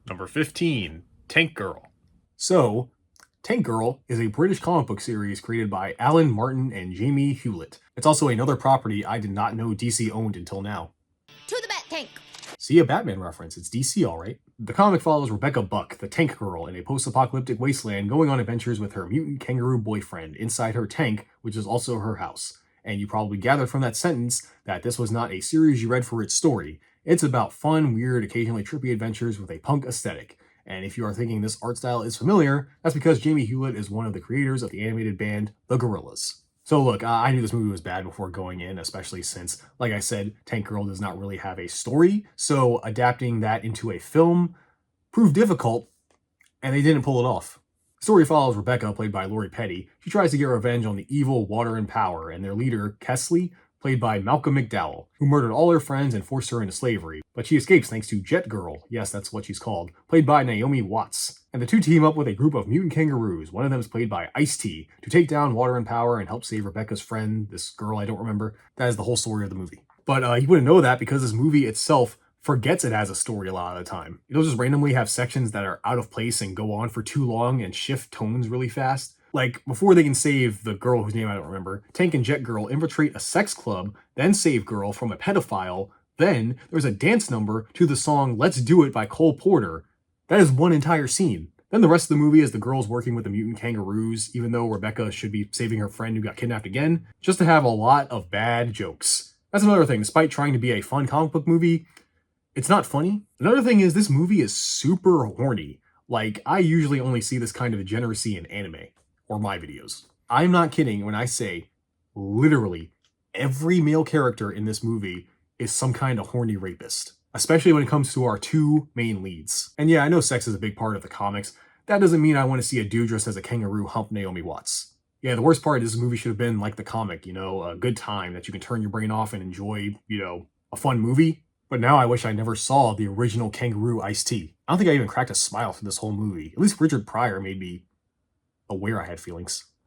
Number 15, Tank Girl. So, Tank Girl is a British comic book series created by Alan Martin and Jamie Hewlett. It's also another property I did not know DC owned until now. To the Bat Tank! See a Batman reference, it's DC alright. The comic follows Rebecca Buck, the Tank Girl, in a post-apocalyptic wasteland going on adventures with her mutant kangaroo boyfriend inside her tank, which is also her house. And you probably gathered from that sentence that this was not a series you read for its story. It's about fun, weird, occasionally trippy adventures with a punk aesthetic. And if you are thinking this art style is familiar, that's because Jamie Hewlett is one of the creators of the animated band The Gorillaz. So look, I knew this movie was bad before going in, especially since, like I said, Tank Girl does not really have a story, so adapting that into a film proved difficult, and they didn't pull it off. The story follows Rebecca, played by Lori Petty. She tries to get revenge on the evil Water and Power, and their leader, Kesley, played by Malcolm McDowell, who murdered all her friends and forced her into slavery. But she escapes thanks to Jet Girl, yes, that's what she's called, played by Naomi Watts. And the two team up with a group of mutant kangaroos, one of them is played by Ice-T, to take down Water and Power and help save Rebecca's friend, this girl I don't remember. That is the whole story of the movie. But you wouldn't know that because this movie itself forgets it has a story a lot of the time. It'll just randomly have sections that are out of place and go on for too long and shift tones really fast. Like, before they can save the girl whose name I don't remember, Tank and Jet Girl infiltrate a sex club, then save Girl from a pedophile, then there's a dance number to the song Let's Do It by Cole Porter. That is one entire scene. Then the rest of the movie is the girls working with the mutant kangaroos, even though Rebecca should be saving her friend who got kidnapped again, just to have a lot of bad jokes. That's another thing, despite trying to be a fun comic book movie, it's not funny. Another thing is this movie is super horny. Like, I usually only see this kind of degeneracy in anime or my videos. I'm not kidding when I say literally every male character in this movie is some kind of horny rapist, especially when it comes to our two main leads. And yeah, I know sex is a big part of the comics. That doesn't mean I want to see a dude dressed as a kangaroo hump Naomi Watts. Yeah, the worst part is this movie should have been like the comic, a good time that you can turn your brain off and enjoy, a fun movie. But now I wish I never saw the original kangaroo Ice-T. I don't think I even cracked a smile through this whole movie. At least Richard Pryor made me aware I had feelings.